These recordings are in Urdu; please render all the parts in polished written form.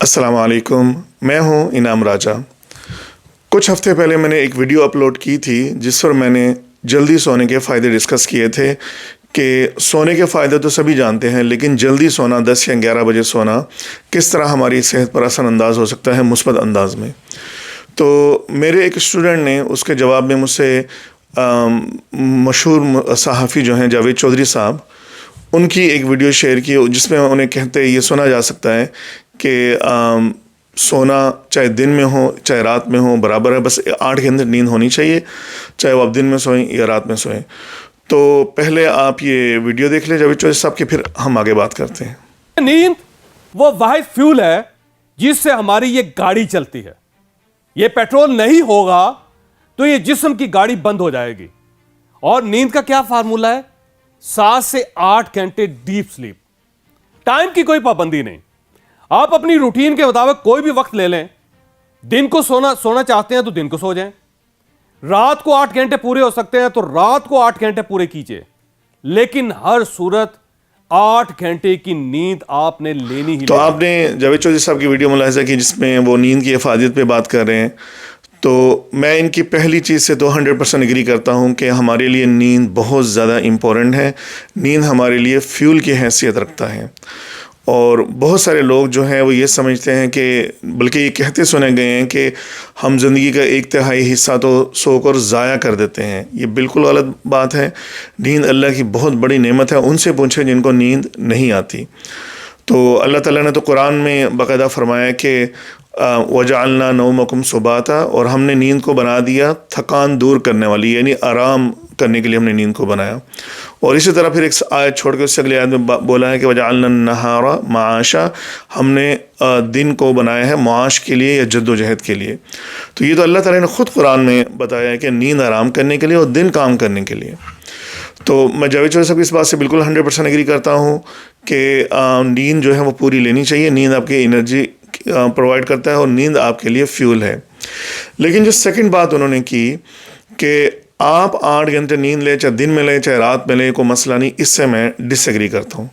السلام علیکم، میں ہوں انعام راجہ۔ کچھ ہفتے پہلے میں نے ایک ویڈیو اپلوڈ کی تھی جس پر میں نے جلدی سونے کے فائدے ڈسکس کیے تھے کہ سونے کے فائدے تو سبھی جانتے ہیں، لیکن جلدی سونا 10 یا 11 بجے سونا کس طرح ہماری صحت پر اثر انداز ہو سکتا ہے مثبت انداز میں۔ تو میرے ایک اسٹوڈنٹ نے اس کے جواب میں مجھ سے مشہور صحافی جو ہیں جاوید چودھری صاحب، ان کی ایک ویڈیو شیئر کی جس میں انہیں کہتے یہ سنا جا سکتا ہے کہ سونا چاہے دن میں ہو چاہے رات میں ہو برابر ہے، بس 8 گھنٹے نیند ہونی چاہیے، چاہے وہ آپ دن میں سوئیں یا رات میں سوئیں۔ تو پہلے آپ یہ ویڈیو دیکھ لیں جاوید چودھری صاحب کی، پھر ہم آگے بات کرتے ہیں۔ نیند وہ واحد فیول ہے جس سے ہماری یہ گاڑی چلتی ہے۔ یہ پیٹرول نہیں ہوگا تو یہ جسم کی گاڑی بند ہو جائے گی۔ اور نیند کا کیا فارمولہ ہے؟ 7 سے 8 گھنٹے ڈیپ سلیپ۔ ٹائم کی کوئی پابندی نہیں، آپ اپنی روٹین کے مطابق کوئی بھی وقت لے لیں۔ دن کو سونا چاہتے ہیں تو دن کو سو جائیں، رات کو 8 گھنٹے پورے ہو سکتے ہیں تو رات کو 8 گھنٹے پورے کیجئے، لیکن ہر صورت 8 گھنٹے کی نیند آپ نے لینی ہی۔ تو آپ نے جاوید چودھری صاحب کی ویڈیو ملاحظہ کی جس میں وہ نیند کی افادیت پہ بات کر رہے ہیں، تو میں ان کی پہلی چیز سے تو 100% اگری کرتا ہوں کہ ہمارے لیے نیند بہت زیادہ امپورنٹ ہے۔ نیند ہمارے لیے فیول کی حیثیت رکھتا ہے، اور بہت سارے لوگ جو ہیں وہ یہ سمجھتے ہیں کہ بلکہ یہ کہتے سنے گئے ہیں کہ ہم زندگی کا 1/3 حصہ تو سو کر ضائع کر دیتے ہیں۔ یہ بالکل غلط بات ہے۔ نیند اللہ کی بہت بڑی نعمت ہے، ان سے پوچھیں جن کو نیند نہیں آتی۔ تو اللہ تعالیٰ نے تو قرآن میں باقاعدہ فرمایا کہ وَجَعَلْنَا نَوْمَكُمْ سُبَاتًا، اور ہم نے نیند کو بنا دیا تھکان دور کرنے والی، یعنی آرام کرنے کے لیے ہم نے نیند کو بنایا۔ اور اسی طرح پھر ایک آیت چھوڑ کے اس سے اگلی آیت میں بولا ہے کہ وَجَعَلْنَا النَّهَارَ مَعَاشًا، ہم نے دن کو بنایا ہے معاش کے لیے یا جد و جہد کے لیے۔ تو یہ تو اللہ تعالیٰ نے خود قرآن میں بتایا ہے کہ نیند آرام کرنے کے لیے اور دن کام کرنے کے لیے۔ تو میں جاوید چودھری صاحب کی اس بات سے بالکل 100% اگری کرتا ہوں کہ نیند جو ہے وہ پوری لینی چاہیے۔ نیند آپ کی انرجی پرووائڈ کرتا ہے اور نیند آپ کے لیے فیول ہے۔ لیکن جو سیکنڈ بات انہوں نے کی کہ آپ 8 گھنٹے نیند لیں، چاہے دن میں لیں چاہے رات میں لیں، کوئی مسئلہ نہیں، اس سے میں ڈس ایگری کرتا ہوں۔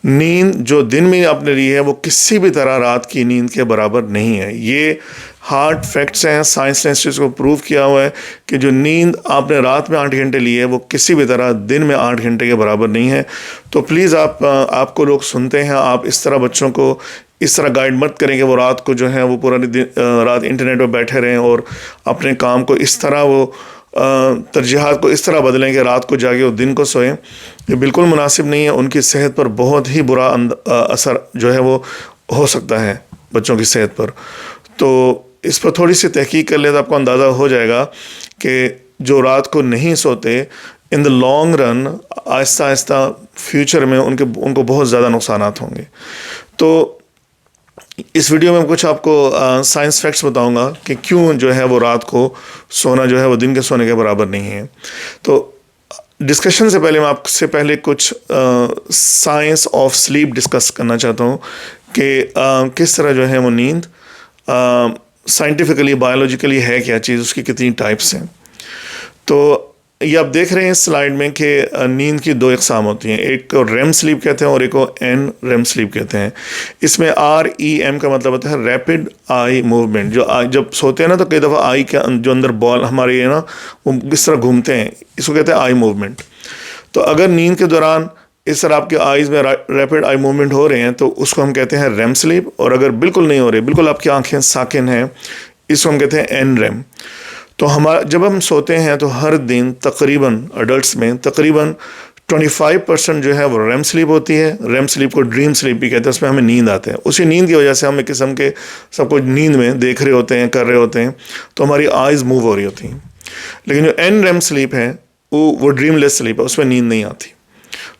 نیند جو دن میں آپ نے لی ہے وہ کسی بھی طرح رات کی نیند کے برابر نہیں ہے۔ یہ ہارڈ فیکٹس ہیں، سائنس نے اس چیز کو پروو کیا ہوا ہے کہ جو نیند آپ نے رات میں 8 گھنٹے لی ہے وہ کسی بھی طرح دن میں 8 گھنٹے کے برابر نہیں ہے۔ تو پلیز آپ کو لوگ سنتے ہیں، آپ اس طرح بچوں کو اس طرح گائیڈ مت کریں کہ وہ رات کو جو ہے وہ پورا رات انٹرنیٹ پہ بیٹھے رہیں اور اپنے کام کو اس طرح وہ ترجیحات کو اس طرح بدلیں کہ رات کو جاگے اور دن کو سوئیں۔ یہ بالکل مناسب نہیں ہے، ان کی صحت پر بہت ہی برا اثر جو ہے وہ ہو سکتا ہے بچوں کی صحت پر۔ تو اس پر تھوڑی سی تحقیق کر لیں تو آپ کو اندازہ ہو جائے گا کہ جو رات کو نہیں سوتے ان دا لانگ رن آہستہ آہستہ فیوچر میں ان کو بہت زیادہ نقصانات ہوں گے۔ تو اس ویڈیو میں کچھ آپ کو سائنس فیکٹس بتاؤں گا کہ کیوں جو ہے وہ رات کو سونا جو ہے وہ دن کے سونے کے برابر نہیں ہے۔ تو ڈسکشن سے پہلے میں آپ سے پہلے کچھ سائنس آف سلیپ ڈسکس کرنا چاہتا ہوں کہ کس طرح جو ہے وہ نیند سائنٹیفکلی بایولوجیکلی ہے کیا چیز، اس کی کتنی ٹائپس ہیں۔ تو یہ آپ دیکھ رہے ہیں اس سلائیڈ میں کہ نیند کی 2 اقسام ہوتی ہیں، ایک کو ریم سلیپ کہتے ہیں اور ایک کو این ریم سلیپ کہتے ہیں۔ اس میں REM کا مطلب ہوتا ہے ریپڈ آئی موومنٹ۔ جو جب سوتے ہیں نا تو کئی دفعہ آئی کے جو اندر بال ہمارے ہے نا وہ اس طرح گھومتے ہیں، اس کو کہتے ہیں آئی موومنٹ۔ تو اگر نیند کے دوران اس طرح آپ کے آئیز میں ریپڈ آئی موومنٹ ہو رہے ہیں تو اس کو ہم کہتے ہیں ریم سلیپ، اور اگر بالکل نہیں ہو رہے، بالکل آپ کی آنکھیں ساکن ہیں، اس کو ہم کہتے ہیں این ریم۔ تو جب ہم سوتے ہیں تو ہر دن تقریباً ایڈلٹس میں تقریباً 25% جو ہے وہ ریم سلیپ ہوتی ہے۔ ریم سلیپ کو ڈریم سلیپ بھی کہتے ہیں، اس میں ہمیں نیند آتے ہیں۔ اسی نیند کی وجہ سے ہم ایک قسم کے سب کچھ نیند میں دیکھ رہے ہوتے ہیں، کر رہے ہوتے ہیں، تو ہماری آئیز موو ہو رہی ہوتی ہیں۔ لیکن جو این ریم سلیپ ہے وہ ڈریم لیس سلیپ ہے، اس میں نیند نہیں آتی۔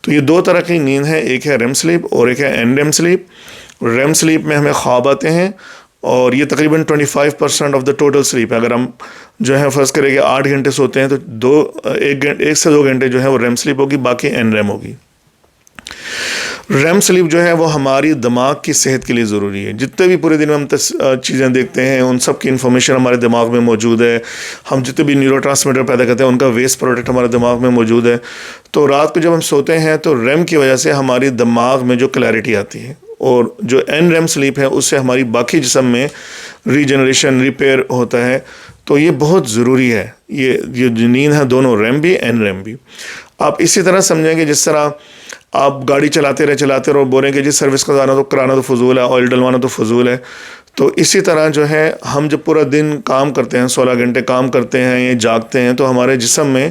تو یہ 2 طرح کی نیند ہے، ایک ہے ریم سلیپ اور ایک ہے N REM sleep. REM sleep میں ہمیں خواب آتے ہیں اور یہ تقریباً 25% آف دا ٹوٹل سلیپ ہے۔ اگر ہم جو ہے فرض کریں کہ 8 گھنٹے سوتے ہیں تو 1 سے 2 گھنٹے جو ہے وہ ریم سلیپ ہوگی، باقی این ریم ہوگی۔ ریم سلیپ جو ہے وہ ہماری دماغ کی صحت کے لیے ضروری ہے۔ جتنے بھی پورے دن میں ہم چیزیں دیکھتے ہیں ان سب کی انفارمیشن ہمارے دماغ میں موجود ہے۔ ہم جتنے بھی نیورو ٹرانسمیٹر پیدا کرتے ہیں ان کا ویسٹ پروڈکٹ ہمارے دماغ میں موجود ہے۔ تو رات کو جب ہم سوتے ہیں تو ریم کی وجہ سے ہماری دماغ میں جو کلیئرٹی آتی ہے اور جو این ریم سلیپ ہے اس سے ہماری باقی جسم میں ریجنریشن ریپیئر ہوتا ہے. تو یہ بہت ضروری ہے. یہ جو نیند ہے دونوں ریم بھی این ریم بھی. آپ اسی طرح سمجھیں کہ جس طرح آپ گاڑی چلاتے رہو بول رہے ہیں کہ جی سروس کرانا تو فضول ہے, آئل ڈلوانا تو فضول ہے. تو اسی طرح جو ہے ہم جب پورا دن کام کرتے ہیں 16 گھنٹے کام کرتے ہیں یا جاگتے ہیں تو ہمارے جسم میں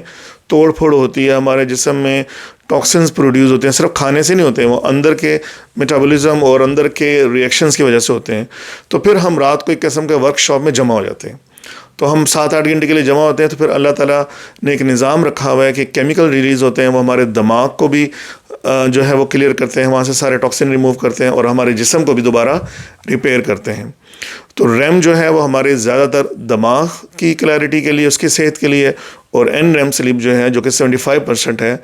توڑ پھوڑ ہوتی ہے, ہمارے جسم میں ٹاکسنز پروڈیوس ہوتے ہیں. صرف کھانے سے نہیں ہوتے ہیں, وہ اندر کے میٹابولزم اور اندر کے ریئیکشنز کی وجہ سے ہوتے ہیں. تو پھر ہم رات کو ایک قسم کے ورک شاپ میں جمع ہو جاتے ہیں. تو ہم 7-8 گھنٹے کے لیے جمع ہوتے ہیں. تو پھر اللہ تعالیٰ نے ایک نظام رکھا ہوا ہے کہ کیمیکل ریلیز ہوتے ہیں, وہ ہمارے دماغ کو بھی جو ہے وہ کلیئر کرتے ہیں, وہاں سے سارے ٹاکسن ریموو کرتے ہیں اور ہمارے جسم کو بھی دوبارہ ریپیئر کرتے ہیں. تو ریم جو ہے وہ ہمارے زیادہ تر دماغ کی کلیئرٹی کے لیے, اس کی صحت کے لیے, اور این ریم سلیپ جو ہے جو کہ 75% ہے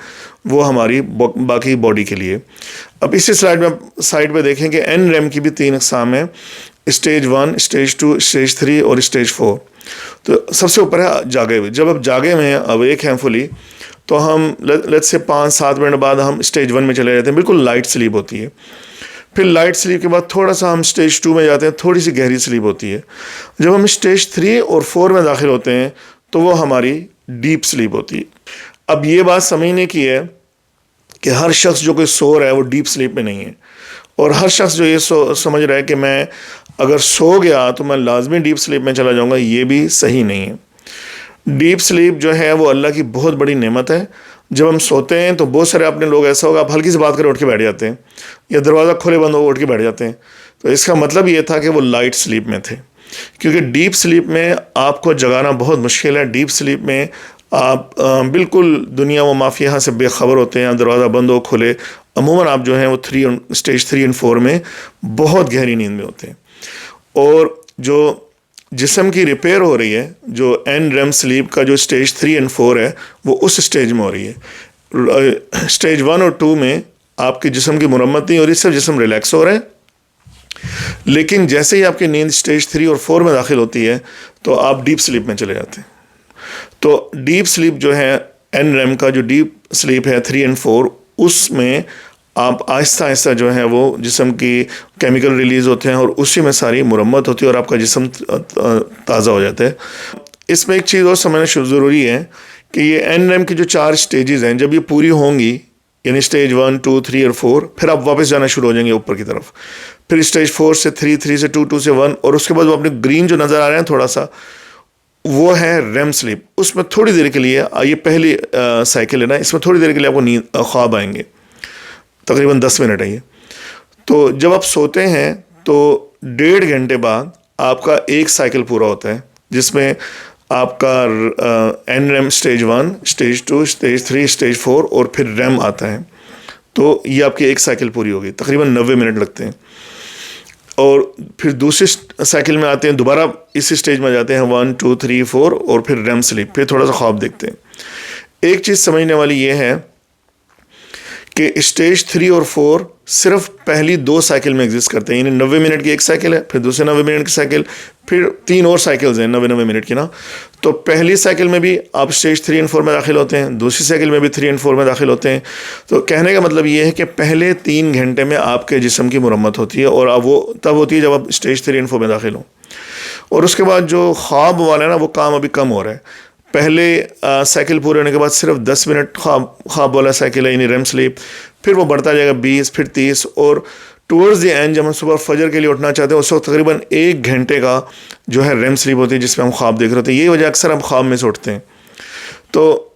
وہ ہماری باقی باڈی کے لیے. اب اسی سائڈ پہ دیکھیں کہ این ریم کی بھی 3 اقسام ہیں, اسٹیج 1, اسٹیج 2, اسٹیج 3 اور اسٹیج 4. تو سب سے اوپر ہے جاگے ہوئے. جب آپ جاگے میں ہیں, اویک ہیں فلی, تو ہم لیٹ سے 5-7 منٹ بعد ہم اسٹیج 1 میں چلے جاتے ہیں, بالکل لائٹ سلیپ ہوتی ہے. پھر لائٹ سلیپ کے بعد تھوڑا سا ہم اسٹیج 2 میں جاتے ہیں, تھوڑی سی گہری سلیپ ہوتی ہے. جب ہم اسٹیج 3 اور 4 میں داخل ہوتے ہیں تو وہ ہماری ڈیپ سلیپ ہوتی ہے. اب یہ بات سمجھنے کی ہے کہ ہر شخص جو کوئی سو رہا ہے وہ ڈیپ سلیپ میں نہیں ہے, اور ہر شخص جو یہ سمجھ رہا ہے کہ میں اگر سو گیا تو میں لازمی ڈیپ سلیپ میں چلا جاؤں گا, یہ بھی صحیح نہیں ہے. ڈیپ سلیپ جو ہے وہ اللہ کی بہت بڑی نعمت ہے. جب ہم سوتے ہیں تو بہت سارے اپنے لوگ ایسا ہوگا, آپ ہلکی سی بات کریں اٹھ کے بیٹھ جاتے ہیں, یا دروازہ کھلے بند ہو اٹھ کے بیٹھ جاتے ہیں. تو اس کا مطلب یہ تھا کہ وہ لائٹ سلیپ میں تھے, کیونکہ ڈیپ سلیپ میں آپ کو جگانا بہت مشکل ہے. ڈیپ سلیپ میں آپ بالکل دنیا و مافیہ سے بے خبر ہوتے ہیں, دروازہ بند ہو کھلے, عموماً آپ جو ہیں وہ اسٹیج 3 اور 4 میں بہت گہری نیند میں ہوتے ہیں. اور جو جسم کی ریپیئر ہو رہی ہے, جو این ریم سلیپ کا جو اسٹیج 3 اور 4 ہے وہ اس اسٹیج میں ہو رہی ہے. اسٹیج 1 اور 2 میں آپ کے جسم کی مرمت نہیں ہو رہی, صرف جسم ریلیکس ہو رہا ہے. لیکن جیسے ہی آپ کی نیند اسٹیج 3 اور 4 میں داخل ہوتی ہے تو آپ ڈیپ سلیپ میں چلے جاتے ہیں. تو ڈیپ سلیپ جو ہے این ریم کا جو ڈیپ سلیپ ہے 3 اور 4, اس میں آپ آہستہ آہستہ جو ہے وہ جسم کی کیمیکل ریلیز ہوتے ہیں اور اسی میں ساری مرمت ہوتی ہے اور آپ کا جسم تازہ ہو جاتا ہے. اس میں ایک چیز اور سمجھنا ضروری ہے کہ یہ این ریم کی جو 4 سٹیجز ہیں, جب یہ پوری ہوں گی, یعنی اسٹیج 1, 2, 3 اور 4, پھر آپ واپس جانا شروع ہو جائیں گے اوپر کی طرف. پھر اسٹیج 4 سے 3, 3 سے 2, 2 سے 1, اور اس کے بعد وہ اپنے گرین جو نظر آ رہے ہیں تھوڑا سا, وہ ہے ریم سلیپ. اس میں تھوڑی دیر کے لیے, یہ پہلی سائیکل ہے نا, اس میں تھوڑی دیر کے لیے آپ کو خواب آئیں گے, تقریباً 10 منٹ ہے یہ. تو جب آپ سوتے ہیں تو 1.5 گھنٹے بعد آپ کا ایک سائیکل پورا ہوتا ہے, جس میں آپ کا N REM stage 1, stage 2, stage 3, stage 4 اور پھر ریم آتا ہے. تو یہ آپ کی ایک سائیکل پوری ہوگی, تقریباً 90 منٹ لگتے ہیں. اور پھر دوسری سائیکل میں آتے ہیں, دوبارہ اسی اسٹیج میں جاتے ہیں 1, 2, 3, 4 اور پھر ریم سلیپ, پھر تھوڑا سا خواب دیکھتے ہیں. ایک چیز سمجھنے والی یہ ہے کہ اسٹیج 3 اور 4 صرف پہلی 2 سائیکل میں ایگزسٹ کرتے ہیں, یعنی 90 منٹ کی ایک سائیکل ہے, پھر دوسرے 90 منٹ کی سائیکل, پھر 3 اور سائیکلز ہیں 90 منٹ کی نا. تو پہلی سائیکل میں بھی آپ اسٹیج 3 اور 4 میں داخل ہوتے ہیں, دوسری سائیکل میں بھی 3 اور 4 میں داخل ہوتے ہیں. تو کہنے کا مطلب یہ ہے کہ پہلے 3 گھنٹے میں آپ کے جسم کی مرمت ہوتی ہے, اور اب وہ تب ہوتی ہے جب آپ اسٹیج 3 اور 4 میں داخل ہوں. اور اس کے بعد جو خواب والا ہے نا, وہ کام ابھی کم ہو رہا ہے. پہلے سائیکل پورے ہونے کے بعد صرف 10 منٹ خواب والا سائیکل ہے, یعنی ریم سلیپ, پھر وہ بڑھتا جائے گا 20, پھر 30, اور ٹورڈز دی اینڈ جب ہم صبح فجر کے لیے اٹھنا چاہتے ہیں اس وقت تقریباً 1 گھنٹے کا جو ہے ریم سلیپ ہوتی ہے, جس میں ہم خواب دیکھ رہے ہوتے ہیں. یہی وجہ اکثر ہم خواب میں سے اٹھتے ہیں. تو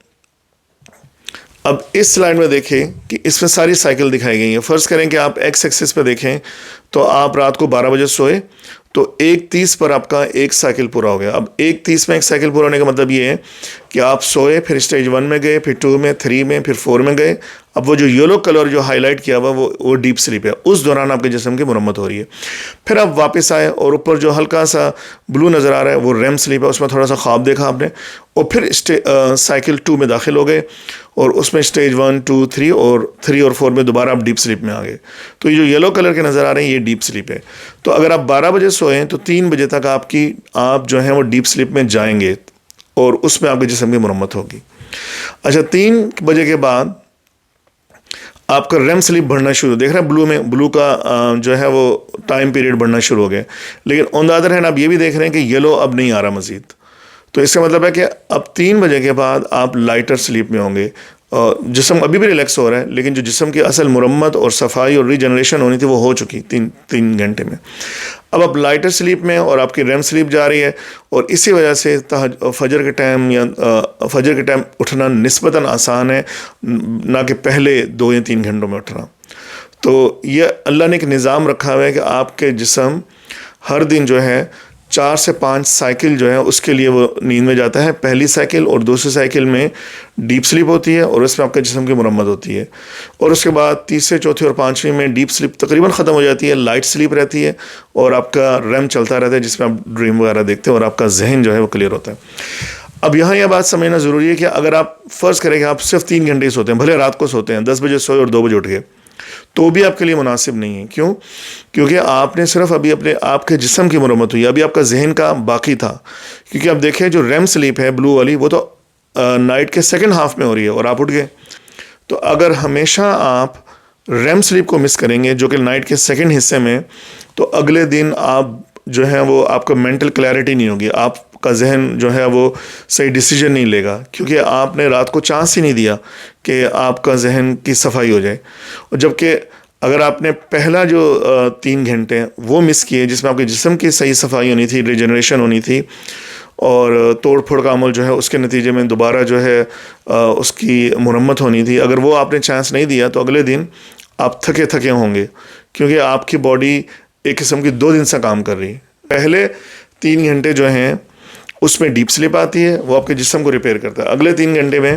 اب اس سلائڈ میں دیکھیں کہ اس میں ساری سائیکل دکھائی گئی ہیں. فرض کریں کہ آپ ایکس ایکسس پہ دیکھیں تو آپ رات کو 12 بجے سوئے تو 1:30 پر آپ کا ایک سائیکل پورا ہو گیا. اب 1:30 میں ایک سائیکل پورا ہونے کا مطلب یہ ہے کہ آپ سوئے, پھر اسٹیج 1 میں گئے, پھر 2 میں, 3 میں, پھر 4 میں گئے. اب وہ جو یلو کلر جو ہائی لائٹ کیا ہوا وہ ڈیپ سلیپ ہے, اس دوران آپ کے جسم کی مرمت ہو رہی ہے. پھر آپ واپس آئے اور اوپر جو ہلکا سا بلو نظر آ رہا ہے وہ ریم سلیپ ہے, اس میں تھوڑا سا خواب دیکھا آپ نے, اور پھر سائیکل 2 میں داخل ہو گئے, اور اس میں اسٹیج 1, 2, 3 اور 4 میں دوبارہ آپ ڈیپ سلیپ میں آ گئے. تو یہ جو یلو کلر کے نظر آ رہے ہیں یہ ڈیپ سلیپ ہے. تو اگر آپ 12 بجے سوئیں تو 3 بجے تک آپ جو ہیں وہ ڈیپ سلیپ میں جائیں گے, اور اس میں آپ کے جسم کی مرمت ہوگی. اچھا, 3 بجے کے بعد آپ کا ریم سلیپ بڑھنا شروع، دیکھ رہے ہیں بلو کا جو ہے وہ ٹائم پیریڈ بڑھنا شروع ہو گیا، لیکن آن دا ادر ہینڈ آپ یہ بھی دیکھ رہے ہیں کہ یلو اب نہیں آ رہا مزید. تو اس کا مطلب ہے کہ اب 3 بجے کے بعد آپ لائٹر سلیپ میں ہوں گے. جسم ابھی بھی ریلیکس ہو رہا ہے، لیکن جو جسم کی اصل مرمت اور صفائی اور ریجنریشن ہونی تھی وہ ہو چکی 3 گھنٹے میں. اب آپ لائٹر سلیپ میں اور آپ کی ریم سلیپ جا رہی ہے، اور اسی وجہ سے فجر کے ٹائم اٹھنا نسبتاً آسان ہے، نہ کہ پہلے 2 یا 3 گھنٹوں میں اٹھنا. تو یہ اللہ نے ایک نظام رکھا ہوا ہے کہ آپ کے جسم ہر دن جو ہے 4 سے 5 سائیکل جو ہے اس کے لیے وہ نیند میں جاتا ہے. پہلی سائیکل اور دوسری سائیکل میں ڈیپ سلیپ ہوتی ہے اور اس میں آپ کے جسم کی مرمت ہوتی ہے، اور اس کے بعد تیسرے، چوتھی اور پانچویں میں ڈیپ سلیپ تقریباً ختم ہو جاتی ہے، لائٹ سلیپ رہتی ہے اور آپ کا ریم چلتا رہتا ہے جس میں آپ ڈریم وغیرہ دیکھتے ہیں اور آپ کا ذہن جو ہے وہ کلیئر ہوتا ہے. اب یہاں یہ بات سمجھنا ضروری ہے کہ اگر آپ فرض کریں کہ آپ صرف 3 گھنٹے سوتے ہیں، بھلے رات کو سوتے ہیں، 10 بجے سوئے اور 2 بجے اٹھ گئے، تو بھی آپ کے لیے مناسب نہیں ہے. کیوں؟ کیونکہ آپ نے صرف ابھی آپ کے جسم کی مرمت ہوئی، ابھی آپ کا ذہن کا باقی تھا. کیونکہ آپ دیکھیں جو ریم سلیپ ہے بلو والی، وہ تو نائٹ کے سیکنڈ ہاف میں ہو رہی ہے اور آپ اٹھ گئے. تو اگر ہمیشہ آپ ریم سلیپ کو مس کریں گے جو کہ نائٹ کے سیکنڈ حصے میں، تو اگلے دن آپ جو ہے وہ آپ کا مینٹل کلیئرٹی نہیں ہوگی، آپ کا ذہن جو ہے وہ صحیح ڈیسیجن نہیں لے گا، کیونکہ آپ نے رات کو چانس ہی نہیں دیا کہ آپ کا ذہن کی صفائی ہو جائے. اور جبکہ اگر آپ نے پہلا جو 3 گھنٹے وہ مس کیے جس میں آپ کے جسم کی صحیح صفائی ہونی تھی، ریجنریشن ہونی تھی، اور توڑ پھوڑ کا عمل جو ہے اس کے نتیجے میں دوبارہ جو ہے اس کی مرمت ہونی تھی، اگر وہ آپ نے چانس نہیں دیا تو اگلے دن آپ تھکے ہوں گے، کیونکہ آپ کی باڈی ایک قسم کی 2 دن سے کام کر رہی ہے. پہلے 3 گھنٹے جو ہیں اس میں ڈیپ سلیپ آتی ہے، وہ آپ کے جسم کو ریپیئر کرتا ہے. اگلے 3 گھنٹے میں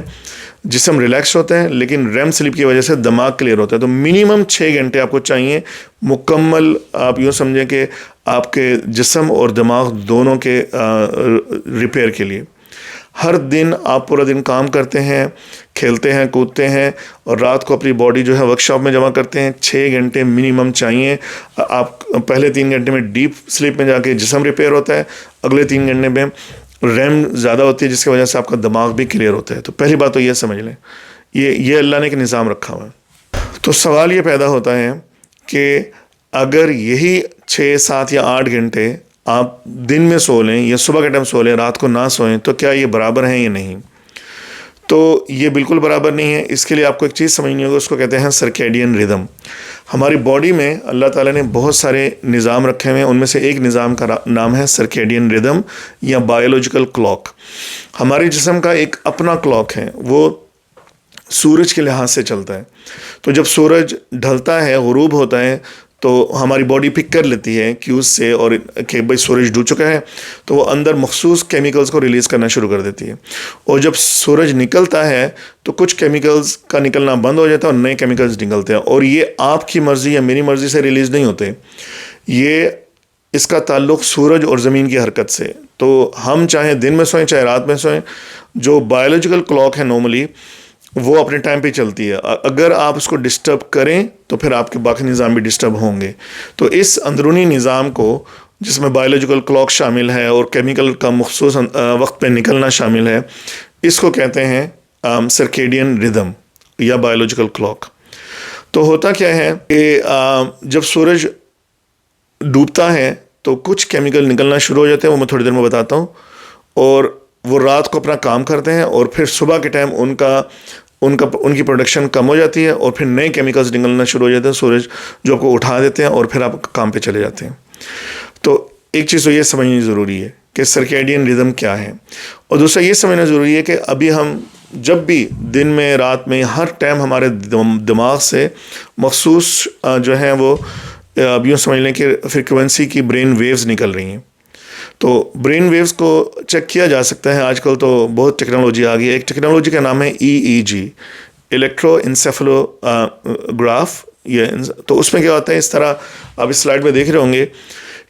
جسم ریلیکس ہوتا ہے، لیکن ریم سلیپ کی وجہ سے دماغ کلیئر ہوتا ہے. تو منیمم 6 گھنٹے آپ کو چاہیے مکمل، آپ یوں سمجھیں کہ آپ کے جسم اور دماغ دونوں کے ریپیئر کے لیے. ہر دن آپ پورا دن کام کرتے ہیں، کھیلتے ہیں، کودتے ہیں، اور رات کو اپنی باڈی جو ہے ورک شاپ میں جمع کرتے ہیں. 6 گھنٹے منیمم چاہیے. آپ پہلے 3 گھنٹے میں ڈیپ سلیپ میں جا کے جسم ریپیئر ہوتا ہے، اگلے 3 گھنٹے میں ریم زیادہ ہوتی ہے جس کی وجہ سے آپ کا دماغ بھی کلیئر ہوتا ہے. تو پہلی بات تو یہ سمجھ لیں، یہ اللہ نے ایک نظام رکھا ہوا ہے. تو سوال یہ پیدا ہوتا ہے کہ اگر یہی 6، 7 یا 8 گھنٹے آپ دن میں سو لیں یا صبح کے ٹائم سو لیں، رات کو نہ سوئیں، تو کیا یہ برابر ہیں یا نہیں؟ تو یہ بالکل برابر نہیں ہے. اس کے لیے آپ کو ایک چیز سمجھنی ہوگی، اس کو کہتے ہیں سرکیڈین ردم. ہماری باڈی میں اللہ تعالیٰ نے بہت سارے نظام رکھے ہوئے ہیں، ان میں سے ایک نظام کا نام ہے سرکیڈین ردم یا بایولوجیکل کلاک. ہمارے جسم کا ایک اپنا کلاک ہے، وہ سورج کے لحاظ سے چلتا ہے. تو جب سورج ڈھلتا ہے، غروب ہوتا ہے، تو ہماری باڈی پک کر لیتی ہے کیوز سے اور کہ بھائی سورج ڈوب چکا ہے، تو وہ اندر مخصوص کیمیکلز کو ریلیز کرنا شروع کر دیتی ہے. اور جب سورج نکلتا ہے تو کچھ کیمیکلز کا نکلنا بند ہو جاتا ہے اور نئے کیمیکلز نکلتے ہیں، اور یہ آپ کی مرضی یا میری مرضی سے ریلیز نہیں ہوتے. یہ اس کا تعلق سورج اور زمین کی حرکت سے. تو ہم چاہے دن میں سوئیں چاہے رات میں سوئیں، جو بایولوجیکل کلاک ہے نارملی وہ اپنے ٹائم پہ چلتی ہے. اگر آپ اس کو ڈسٹرب کریں تو پھر آپ کے باقی نظام بھی ڈسٹرب ہوں گے. تو اس اندرونی نظام کو جس میں بایولوجیکل کلاک شامل ہے اور کیمیکل کا مخصوص وقت پہ نکلنا شامل ہے، اس کو کہتے ہیں سرکیڈین ردم یا بایولوجیکل کلاک. تو ہوتا کیا ہے کہ جب سورج ڈوبتا ہے تو کچھ کیمیکل نکلنا شروع ہو جاتے ہیں، وہ میں تھوڑی دیر میں بتاتا ہوں، اور وہ رات کو اپنا کام کرتے ہیں، اور پھر صبح کے ٹائم ان کی پروڈکشن کم ہو جاتی ہے، اور پھر نئے کیمیکلز نکلنا شروع ہو جاتے ہیں سورج جو آپ کو اٹھا دیتے ہیں، اور پھر آپ کام پہ چلے جاتے ہیں. تو ایک چیز تو یہ سمجھنی ضروری ہے کہ سرکیڈین ردم کیا ہے، اور دوسرا یہ سمجھنا ضروری ہے کہ ابھی ہم جب بھی دن میں رات میں ہر ٹائم ہمارے دماغ سے مخصوص جو ہیں وہ اب یوں سمجھ لیں کہ فریکوینسی کی برین ویوز نکل رہی ہیں. تو برین ویوز کو چیک کیا جا سکتا ہے. آج کل تو بہت ٹیکنالوجی آ گئی ہے. ایک ٹیکنالوجی کا نام ہے EEG، الیکٹرو انسیفلو گراف. تو اس میں کیا ہوتا ہے، اس طرح آپ اس سلائڈ میں دیکھ رہے ہوں گے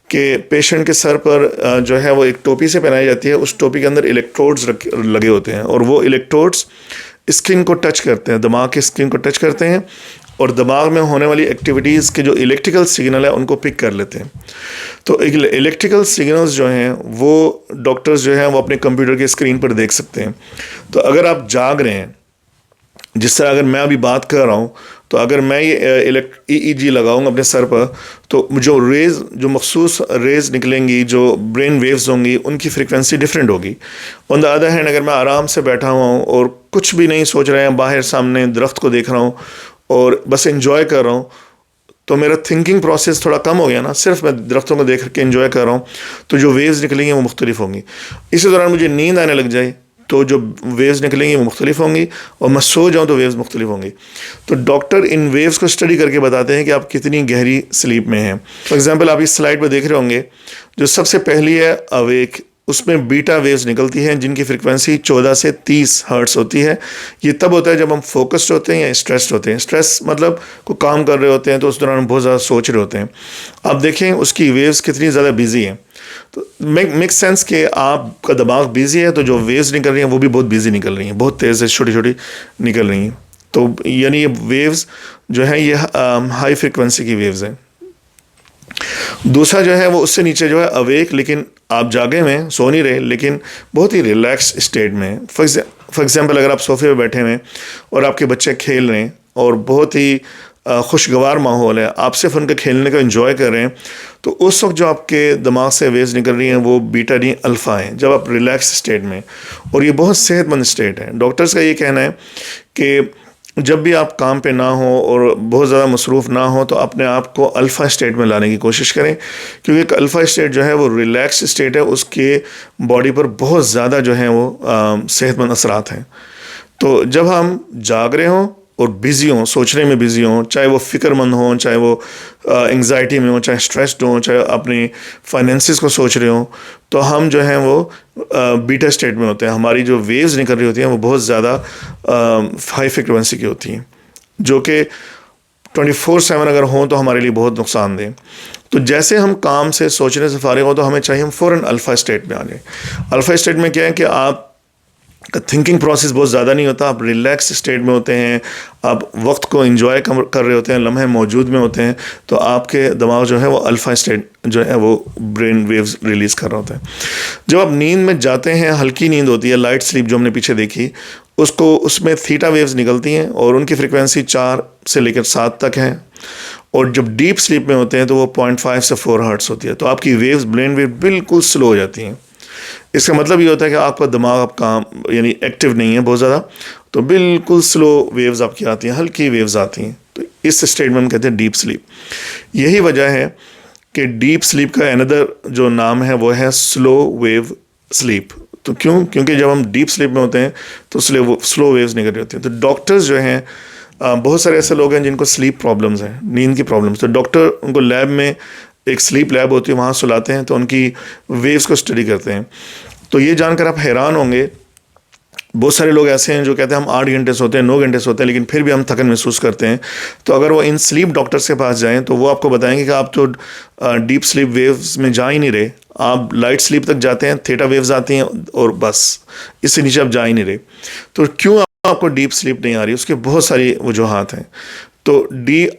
کہ پیشنٹ کے سر پر جو ہے وہ ایک ٹوپی سے پہنائی جاتی ہے. اس ٹوپی کے اندر الیکٹروڈز لگے ہوتے ہیں، اور وہ الیکٹروڈز اسکن کو ٹچ کرتے ہیں، دماغ کی اسکن کو ٹچ کرتے ہیں، اور دماغ میں ہونے والی ایکٹیویٹیز کے جو الیکٹریکل سگنل ہے ان کو پک کر لیتے ہیں. تو الیکٹریکل سگنلز جو ہیں وہ ڈاکٹرز جو ہیں وہ اپنے کمپیوٹر کے اسکرین پر دیکھ سکتے ہیں. تو اگر آپ جاگ رہے ہیں، جس طرح اگر میں ابھی بات کر رہا ہوں تو اگر میں یہ EEG لگاؤں گا اپنے سر پر تو جو مخصوص ریز نکلیں گی، جو برین ویوز ہوں گی، ان کی فریکوینسی ڈفرینٹ ہوگی. آن دا ادر ہینڈ اگر میں آرام سے بیٹھا ہوا ہوں اور کچھ بھی نہیں سوچ رہا ہوں، باہر سامنے درخت کو دیکھ رہا ہوں اور بس انجوائے کر رہا ہوں، تو میرا تھنکنگ پروسیس تھوڑا کم ہو گیا نا، صرف میں درختوں کو دیکھ کے انجوائے کر رہا ہوں، تو جو ویوز نکلیں گی وہ مختلف ہوں گی. اسی دوران مجھے نیند آنے لگ جائے تو جو ویوز نکلیں گی وہ مختلف ہوں گی، اور میں سو جاؤں تو ویوز مختلف ہوں گی. تو ڈاکٹر ان ویوز کو اسٹڈی کر کے بتاتے ہیں کہ آپ کتنی گہری سلیپ میں ہیں. فار ایگزامپل آپ اس سلائڈ پہ دیکھ رہے ہوں گے، جو سب سے پہلی ہے اویک، اس میں بیٹا ویوز نکلتی ہیں جن کی فریکوینسی 14 سے 30 ہرٹز ہوتی ہے. یہ تب ہوتا ہے جب ہم فوکسڈ ہوتے ہیں یا اسٹریسڈ ہوتے ہیں. اسٹریس مطلب کوئی کام کر رہے ہوتے ہیں تو اس دوران بہت زیادہ سوچ رہے ہوتے ہیں. آپ دیکھیں اس کی ویوز کتنی زیادہ بیزی ہیں. تو میک سینس کہ آپ کا دماغ بیزی ہے تو جو ویوز نکل رہی ہیں وہ بھی بہت بیزی نکل رہی ہیں، بہت تیز سے چھوٹی چھوٹی نکل رہی ہیں. تو یعنی یہ ویوز جو ہیں یہ ہائی فریکوینسی کی ویوز ہیں. دوسرا جو ہے وہ اس سے نیچے جو ہے اویک، لیکن آپ جاگے میں سو نہیں رہے لیکن بہت ہی ریلیکس اسٹیٹ میں. فار ایگزامپل اگر آپ صوفے پہ بیٹھے ہوئے اور آپ کے بچے کھیل رہے ہیں اور بہت ہی خوشگوار ماحول ہے، آپ صرف ان کے کھیلنے کا انجوائے کر رہے ہیں، تو اس وقت جو آپ کے دماغ سے ویوز نکل رہی ہیں وہ بیٹا نہیں الفا ہیں، جب آپ ریلیکس اسٹیٹ میں. اور یہ بہت صحت مند اسٹیٹ ہے. ڈاکٹرز کا یہ کہنا ہے کہ جب بھی آپ کام پہ نہ ہوں اور بہت زیادہ مصروف نہ ہوں تو اپنے آپ کو الفا اسٹیٹ میں لانے کی کوشش کریں، کیونکہ ایک الفا اسٹیٹ جو ہے وہ ریلیکس اسٹیٹ ہے، اس کے باڈی پر بہت زیادہ جو ہیں وہ صحت مند اثرات ہیں. تو جب ہم جاگ رہے ہوں اور بزی ہوں، سوچنے میں بزی ہوں، چاہے وہ فکر مند ہوں، چاہے وہ انگزائٹی میں ہوں، چاہے اسٹریسڈ ہوں، چاہے اپنی فائنینسز کو سوچ رہے ہوں، تو ہم جو ہیں وہ بیٹا اسٹیٹ میں ہوتے ہیں. ہماری جو ویوز نکل رہی ہوتی ہیں وہ بہت زیادہ ہائی فریکوینسی کی ہوتی ہیں، جو کہ 24/7 اگر ہوں تو ہمارے لیے بہت نقصان دہ. تو جیسے ہم کام سے سوچنے سے فارغ ہوں تو ہمیں چاہیے ہم فوراً الفا اسٹیٹ میں آ جائیں. الفا اسٹیٹ میں کیا ہے کہ آپ کا تھنکنگ پروسیس بہت زیادہ نہیں ہوتا، آپ ریلیکس اسٹیٹ میں ہوتے ہیں، آپ وقت کو انجوائے کر رہے ہوتے ہیں، لمحے موجود میں ہوتے ہیں، تو آپ کے دماغ جو ہے وہ الفا اسٹیٹ جو ہے وہ برین ویوز ریلیز کر رہا ہوتا ہے. جب آپ نیند میں جاتے ہیں، ہلکی نیند ہوتی ہے، لائٹ سلیپ جو ہم نے پیچھے دیکھی، اس میں تھیٹا ویوز نکلتی ہیں اور ان کی فریکوینسی 4 سے لے کر 7 تک ہے. اور جب ڈیپ سلیپ میں ہوتے ہیں تو وہ 0.5 سے 4 ہرٹز ہوتی ہے. تو آپ کی ویوز برین ویو بالکل سلو ہو جاتی ہیں. اس کا مطلب یہ ہوتا ہے کہ آپ کا دماغ اب کام یعنی ایکٹیو نہیں ہے بہت زیادہ، تو بالکل سلو ویوز آپ کی آتی ہیں، ہلکی ویوز آتی ہیں. تو اس اسٹیٹ میں ہم کہتے ہیں ڈیپ سلیپ. یہی وجہ ہے کہ ڈیپ سلیپ کا اندر جو نام ہے وہ ہے سلو ویو سلیپ. تو کیونکہ جب ہم ڈیپ سلیپ میں ہوتے ہیں تو سلو ویوز نکل رہی ہوتی ہیں. تو ڈاکٹرز جو ہیں، بہت سارے ایسے لوگ ہیں جن کو سلیپ پرابلمز ہیں، نیند کی پرابلمز، تو ڈاکٹر ان کو لیب میں ایک سلیپ لیب ہوتی ہے وہاں سلاتے ہیں، تو ان کی ویوز کو اسٹڈی کرتے ہیں. تو یہ جان کر آپ حیران ہوں گے، بہت سارے لوگ ایسے ہیں جو کہتے ہیں ہم 8 گھنٹے سوتے ہیں، 9 گھنٹے سوتے ہیں، لیکن پھر بھی ہم تھکن محسوس کرتے ہیں. تو اگر وہ ان سلیپ ڈاکٹرس کے پاس جائیں تو وہ آپ کو بتائیں گے کہ آپ تو ڈیپ سلیپ ویوز میں جا ہی نہیں رہے، آپ لائٹ سلیپ تک جاتے ہیں، تھیٹا ویوز آتی ہیں اور بس اس سے نیچے آپ جا ہی نہیں رہے. تو کیوں آپ کو ڈیپ سلیپ نہیں آ رہی؟ اس کے بہت ساری وجوہات ہیں. تو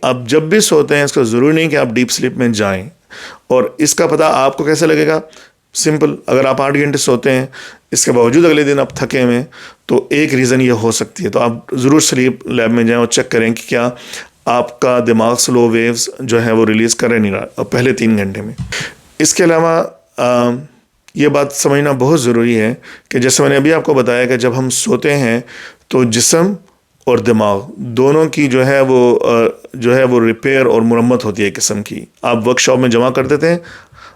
آپ جب بھی سوتے ہیں اس کا ضروری نہیں کہ آپ ڈیپ سلیپ میں جائیں. اور اس کا پتہ آپ کو کیسے لگے گا؟ سمپل، اگر آپ 8 گھنٹے سوتے ہیں اس کے باوجود اگلے دن آپ تھکے ہوئے، تو ایک ریزن یہ ہو سکتی ہے. تو آپ ضرور سلیپ لیب میں جائیں اور چیک کریں کہ کیا آپ کا دماغ سلو ویوز جو ہے وہ ریلیز کرے نہیں رہا پہلے 3 گھنٹے میں. اس کے علاوہ یہ بات سمجھنا بہت ضروری ہے کہ جیسے میں نے ابھی آپ کو بتایا کہ جب ہم سوتے ہیں تو جسم اور دماغ دونوں کی جو ہے وہ ریپیئر اور مرمت ہوتی ہے ایک قسم کی. آپ ورک شاپ میں جمع کر دیتے ہیں،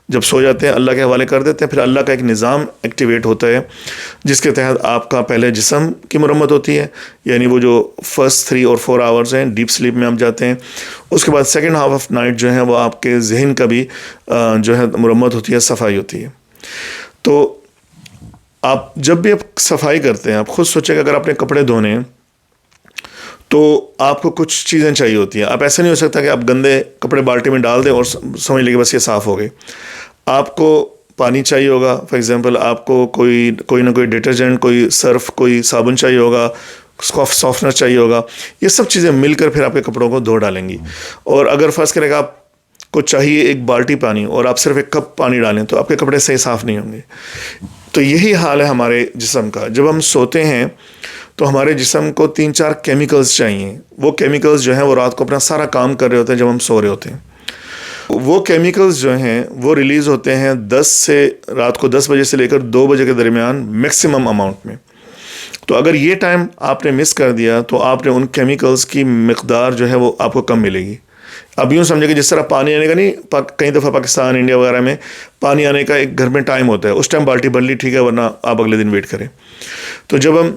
جب سو جاتے ہیں اللہ کے حوالے کر دیتے ہیں، پھر اللہ کا ایک نظام ایکٹیویٹ ہوتا ہے جس کے تحت آپ کا پہلے جسم کی مرمت ہوتی ہے، یعنی وہ جو فرسٹ 3 اور 4 آورز ہیں ڈیپ سلیپ میں آپ جاتے ہیں. اس کے بعد سیکنڈ ہاف آف نائٹ جو ہے وہ آپ کے ذہن کا بھی جو ہے مرمت ہوتی ہے، صفائی ہوتی ہے. تو آپ جب بھی آپ صفائی کرتے ہیں، آپ خود سوچیں کہ اگر آپ نے کپڑے دھونے ہیں تو آپ کو کچھ چیزیں چاہیے ہوتی ہیں. آپ ایسا نہیں ہو سکتا کہ آپ گندے کپڑے بالٹی میں ڈال دیں اور سمجھ لیں کہ بس یہ صاف ہو گئے. آپ کو پانی چاہیے ہوگا، فار ایگزامپل آپ کو کوئی نہ کوئی ڈٹرجنٹ، کوئی سرف، کوئی صابن چاہیے ہوگا، سافٹنر چاہیے ہوگا. یہ سب چیزیں مل کر پھر آپ کے کپڑوں کو دھو ڈالیں گی. اور اگر فرض کریں کہ آپ کو چاہیے ایک بالٹی پانی اور آپ صرف 1 کپ پانی ڈالیں تو آپ کے کپڑے صحیح صاف نہیں ہوں گے. تو یہی حال ہے ہمارے جسم کا. جب ہم سوتے ہیں تو ہمارے جسم کو 3-4 کیمیکلز چاہیے. وہ کیمیکلز جو ہیں وہ رات کو اپنا سارا کام کر رہے ہوتے ہیں جب ہم سو رہے ہوتے ہیں. وہ کیمیکلز جو ہیں وہ ریلیز ہوتے ہیں رات کو 10 بجے سے لے کر 2 بجے کے درمیان میکسیمم اماؤنٹ میں. تو اگر یہ ٹائم آپ نے مس کر دیا تو آپ نے ان کیمیکلز کی مقدار جو ہے وہ آپ کو کم ملے گی. اب یوں سمجھے کہ جس طرح پانی آنے کا نہیں، کئی دفعہ پاکستان انڈیا وغیرہ میں پانی آنے کا ایک گھر میں ٹائم ہوتا ہے، اس ٹائم بالٹی بھر لی ٹھیک ہے، ورنہ آپ اگلے دن ویٹ کریں. تو جب ہم